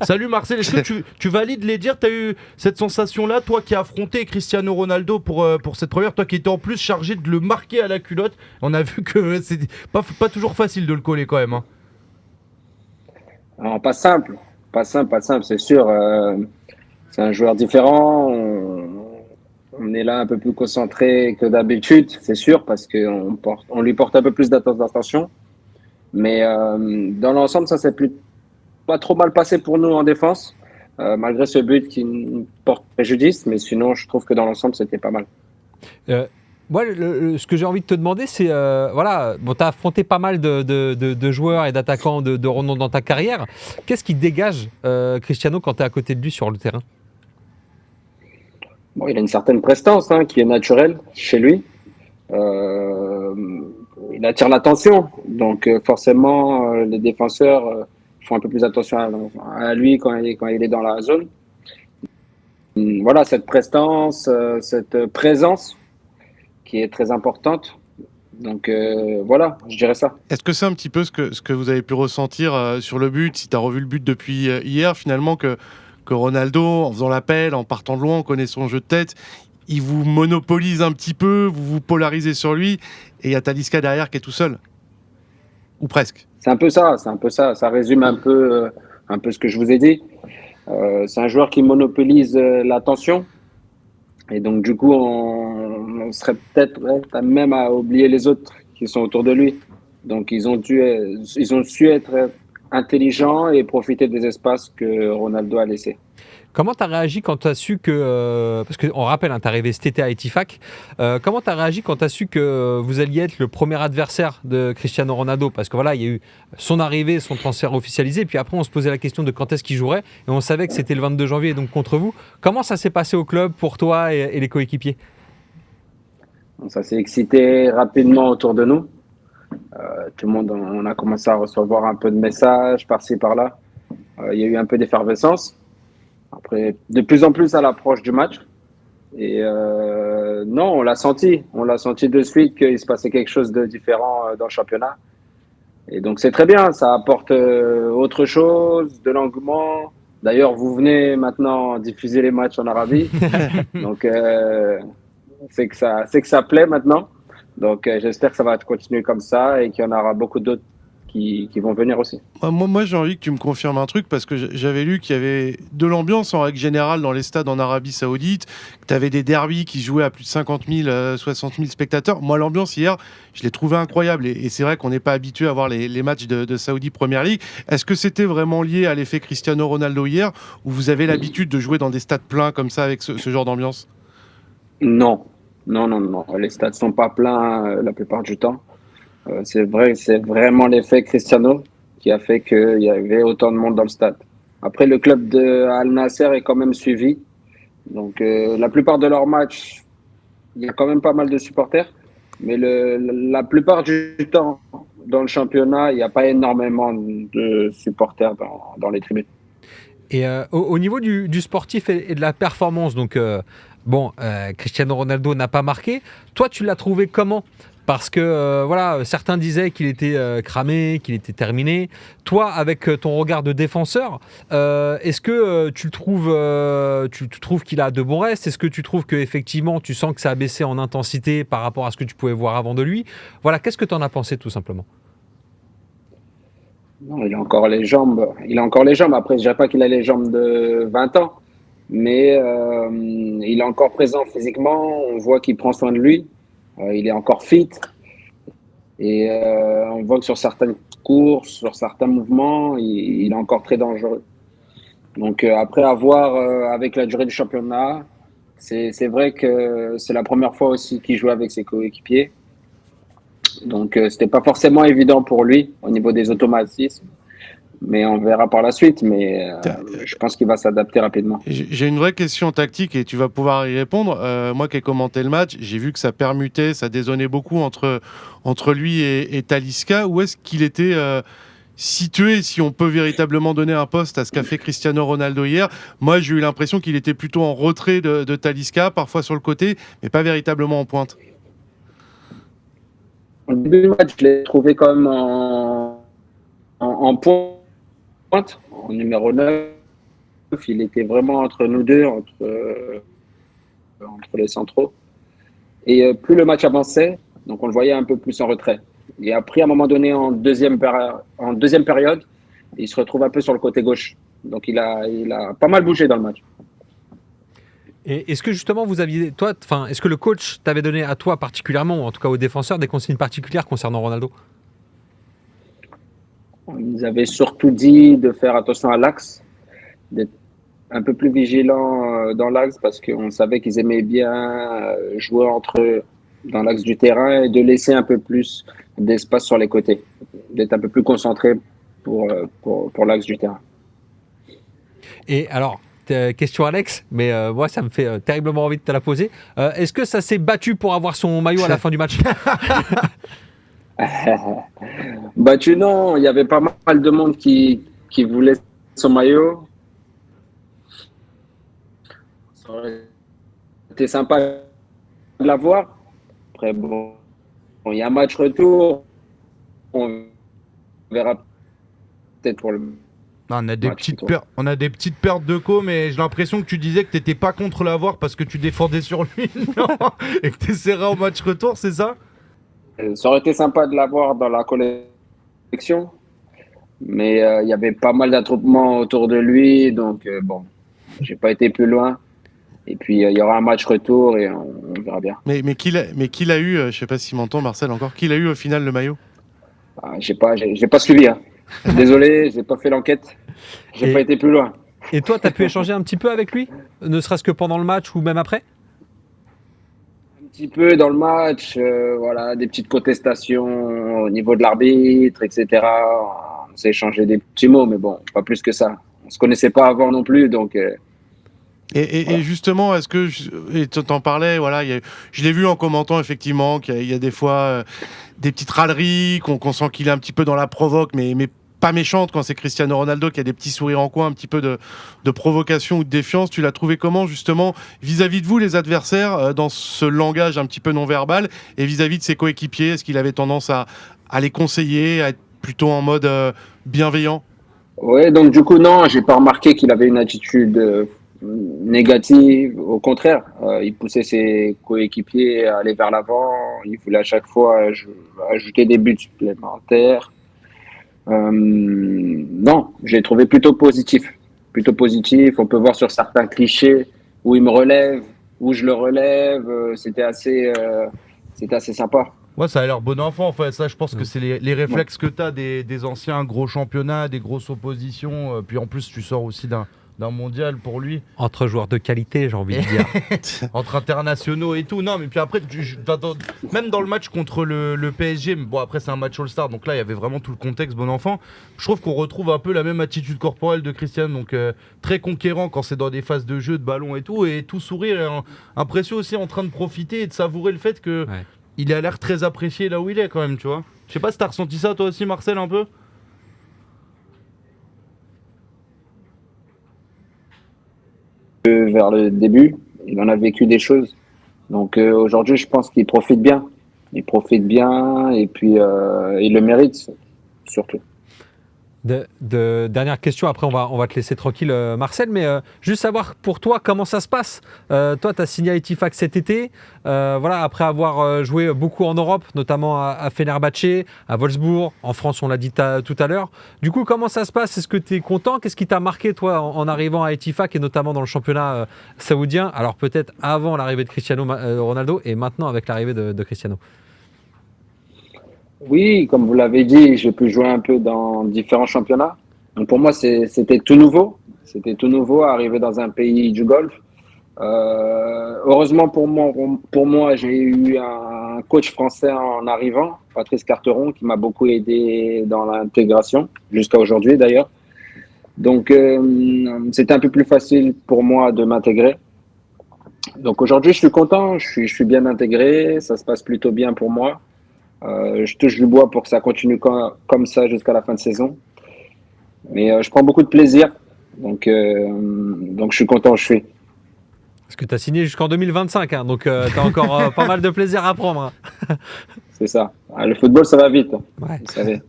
Salut Marcel, est-ce que tu valides les dires? T'as eu cette sensation-là, toi qui as affronté Cristiano Ronaldo pour cette première, toi qui étais en plus chargé de le marquer à la culotte. On a vu que c'est pas toujours facile de le coller quand même, hein. Alors, pas simple, pas simple, c'est sûr. C'est un joueur différent. On est là un peu plus concentré que d'habitude, c'est sûr, parce on lui porte un peu plus d'attention. Mais dans l'ensemble, ça s'est pas trop mal passé pour nous en défense, malgré ce but qui nous porte préjudice. Mais sinon, je trouve que dans l'ensemble, c'était pas mal. Euh, Moi, ce que j'ai envie de te demander, c'est, voilà, bon, tu as affronté pas mal de joueurs et d'attaquants de renom dans ta carrière. Qu'est-ce qui dégage Cristiano quand tu es à côté de lui sur le terrain? Bon, il a une certaine prestance qui est naturelle chez lui. Euh, il attire l'attention, donc forcément, les défenseurs font un peu plus attention à lui quand il est dans la zone. Voilà, cette prestance, cette présence qui est très importante. Donc voilà, je dirais ça. Est-ce que c'est un petit peu ce que vous avez pu ressentir sur le but, si tu as revu le but depuis hier, finalement, que Ronaldo, en faisant l'appel, en partant de loin, en connaissant son jeu de tête, il vous monopolise un petit peu, vous vous polarisez sur lui, et il y a Talisca derrière qui est tout seul? Ou presque. C'est un peu ça, c'est un peu ça. Ça résume un peu ce que je vous ai dit. C'est un joueur qui monopolise l'attention. Et donc, du coup, on serait peut-être même à oublier les autres qui sont autour de lui. Donc, ils ont su être intelligents et profiter des espaces que Ronaldo a laissés. Comment tu as réagi quand tu as su que. Parce qu'on rappelle, tu es arrivé cet été à Etifac. Comment tu as réagi quand tu as su que vous alliez être le premier adversaire de Cristiano Ronaldo? Parce que voilà, il y a eu son arrivée, son transfert officialisé. Puis après, on se posait la question de quand est-ce qu'il jouerait. Et on savait que c'était le 22 janvier, donc contre vous. Comment ça s'est passé au club pour toi et les coéquipiers? Donc, ça s'est excité rapidement autour de nous. Tout le monde, on a commencé à recevoir un peu de messages par-ci, par-là. Il y a eu un peu d'effervescence. Après, de plus en plus à l'approche du match. Et non, on l'a senti. On l'a senti de suite qu'il se passait quelque chose de différent dans le championnat. Et donc c'est très bien, ça apporte autre chose, de l'engouement. D'ailleurs, vous venez maintenant diffuser les matchs en Arabie. Donc c'est que ça plaît maintenant. Donc j'espère que ça va continuer comme ça et qu'il y en aura beaucoup d'autres qui vont venir aussi. Moi, j'ai envie que tu me confirmes un truc parce que j'avais lu qu'il y avait de l'ambiance en règle générale dans les stades en Arabie Saoudite, que tu avais des derbies qui jouaient à plus de 50 000, 60 000 spectateurs. Moi, l'ambiance hier, je l'ai trouvée incroyable et c'est vrai qu'on n'est pas habitué à voir les matchs de Saudi Premier League. Est-ce que c'était vraiment lié à l'effet Cristiano Ronaldo hier ou vous avez l'habitude de jouer dans des stades pleins comme ça avec ce genre d'ambiance? Non, non. Les stades sont pas pleins la plupart du temps. C'est vrai, c'est vraiment l'effet Cristiano qui a fait qu'il y avait autant de monde dans le stade. Après, le club de Al Nasser est quand même suivi. Donc, la plupart de leurs matchs, il y a quand même pas mal de supporters. Mais la plupart du temps, dans le championnat, il n'y a pas énormément de supporters dans les tribunes. Et au niveau du sportif et de la performance, donc bon, Cristiano Ronaldo n'a pas marqué. Toi, tu l'as trouvé comment? Parce que voilà, certains disaient qu'il était cramé, qu'il était terminé. Toi, avec ton regard de défenseur, est-ce que tu trouves qu'il a de bons restes? Est-ce que tu trouves que effectivement, tu sens que ça a baissé en intensité par rapport à ce que tu pouvais voir avant de lui? Voilà, qu'est-ce que tu en as pensé tout simplement? Non, il a encore les jambes. Il a encore les jambes. Après, je dirais pas qu'il a les jambes de 20 ans. Mais il est encore présent physiquement. On voit qu'il prend soin de lui. Il est encore fit. Et on voit que sur certaines courses, sur certains mouvements, il est encore très dangereux. Donc après avoir avec la durée du championnat, c'est vrai que c'est la première fois aussi qu'il joue avec ses coéquipiers. Donc c'était pas forcément évident pour lui au niveau des automatismes, mais on verra par la suite. Mais je pense qu'il va s'adapter rapidement. J'ai une vraie question tactique et tu vas pouvoir y répondre. Moi qui ai commenté le match, j'ai vu que ça permutait, ça dézonnait beaucoup entre lui et Talisca. Où est-ce qu'il était situé, si on peut véritablement donner un poste à ce qu'a fait Cristiano Ronaldo hier? Moi, j'ai eu l'impression qu'il était plutôt en retrait de Talisca, parfois sur le côté, mais pas véritablement en pointe. Au début du match, je l'ai trouvé quand même en pointe, en numéro 9. il était vraiment entre nous deux, entre les centraux. Et plus le match avançait, donc on le voyait un peu plus en retrait. Et après, à un moment donné, en deuxième période, il se retrouve un peu sur le côté gauche. Donc il a pas mal bougé dans le match. Et est-ce que justement vous aviez, est-ce que le coach t'avait donné à toi particulièrement, ou en tout cas aux défenseurs, des consignes particulières concernant Ronaldo? Ils avaient surtout dit de faire attention à l'axe, d'être un peu plus vigilant dans l'axe parce qu'on savait qu'ils aimaient bien jouer entre eux dans l'axe du terrain et de laisser un peu plus d'espace sur les côtés, d'être un peu plus concentré pour l'axe du terrain. Et alors, question Alex, mais moi ça me fait terriblement envie de te la poser. Est-ce que ça s'est battu pour avoir son maillot à la fin du match? Battu, non, il y avait pas mal de monde qui voulait son maillot. Ça aurait été sympa de l'avoir. Après, bon, il y a un match retour. On verra peut-être pour le. Non, on a des petites pertes de co, mais j'ai l'impression que tu disais que tu n'étais pas contre l'avoir parce que tu défendais sur lui non et que tu essaieras au match retour, c'est ça? Ça aurait été sympa de l'avoir dans la collection, mais il y avait pas mal d'attroupements autour de lui, donc bon, j'ai pas été plus loin. Et puis il y aura un match retour et on verra bien. Mais qui l'a eu, je sais pas si m'entend Marcel encore, qui l'a eu au final le maillot? J'ai pas suivi. Hein. Désolé, j'ai pas fait l'enquête. J'ai pas été plus loin. Et toi, tu as pu échanger un petit peu avec lui, ne serait-ce que pendant le match ou même après? Un petit peu dans le match, voilà, des petites contestations au niveau de l'arbitre, etc. On s'est échangé des petits mots, mais bon, pas plus que ça. On se connaissait pas avant non plus, donc. Et justement, est-ce que tu t'en parlais, voilà, je l'ai vu en commentant effectivement qu'il y a des fois des petites râleries, qu'on sent qu'il est un petit peu dans la provoque, mais pas méchante quand c'est Cristiano Ronaldo qui a des petits sourires en coin, un petit peu de provocation ou de défiance. Tu l'as trouvé comment justement vis-à-vis de vous, les adversaires, dans ce langage un petit peu non-verbal et vis-à-vis de ses coéquipiers? Est-ce qu'il avait tendance à les conseiller, à être plutôt en mode bienveillant? Ouais, donc du coup, non, j'ai pas remarqué qu'il avait une attitude négative. Au contraire, il poussait ses coéquipiers à aller vers l'avant. Il voulait à chaque fois ajouter des buts supplémentaires. Non, j'ai trouvé plutôt positif. Plutôt positif. On peut voir sur certains clichés où il me relève, où je le relève. C'était assez sympa. Ouais, ça a l'air bon enfant. Enfin, ça, je pense que c'est les réflexes que tu as des anciens gros championnats, des grosses oppositions. Puis en plus, tu sors aussi d'un mondial pour lui. Entre joueurs de qualité, j'ai envie de dire. Entre internationaux et tout. Non, mais puis après, même dans le match contre le PSG, bon, après, c'est un match All-Star, donc là, il y avait vraiment tout le contexte, bon enfant. Je trouve qu'on retrouve un peu la même attitude corporelle de Cristiano, donc très conquérant quand c'est dans des phases de jeu, de ballon et tout sourire, et impression aussi en train de profiter et de savourer le fait que il a l'air très apprécié là où il est, quand même, tu vois. Je sais pas si t'as ressenti ça, toi aussi, Marcel, un peu? Vers le début, il en a vécu des choses. Donc aujourd'hui, je pense qu'il profite bien. Il profite bien et puis il le mérite surtout. Dernière question, après on va te laisser tranquille Marcel, mais juste savoir pour toi comment ça se passe. Toi tu as signé à Ettifaq cet été, voilà, après avoir joué beaucoup en Europe, notamment à Fenerbahçe, à Wolfsburg, en France on l'a dit tout à l'heure. Du coup comment ça se passe? Est-ce que tu es content? Qu'est-ce qui t'a marqué toi en arrivant à Ettifaq et notamment dans le championnat saoudien? Alors peut-être avant l'arrivée de Cristiano Ronaldo et maintenant avec l'arrivée de Cristiano. Oui, comme vous l'avez dit, j'ai pu jouer un peu dans différents championnats. Donc pour moi, c'était tout nouveau. C'était tout nouveau, arriver dans un pays du Golfe. Heureusement pour moi, j'ai eu un coach français en arrivant, Patrice Carteron, qui m'a beaucoup aidé dans l'intégration, jusqu'à aujourd'hui d'ailleurs. Donc c'était un peu plus facile pour moi de m'intégrer. Donc aujourd'hui, je suis content, je suis bien intégré, ça se passe plutôt bien pour moi. Je touche du bois pour que ça continue comme ça jusqu'à la fin de saison. Mais je prends beaucoup de plaisir. Donc je suis content où je suis. Parce que tu as signé jusqu'en 2025, hein, donc tu as encore pas mal de plaisir à prendre. C'est ça. Le football, ça va vite. Ouais. Vous savez.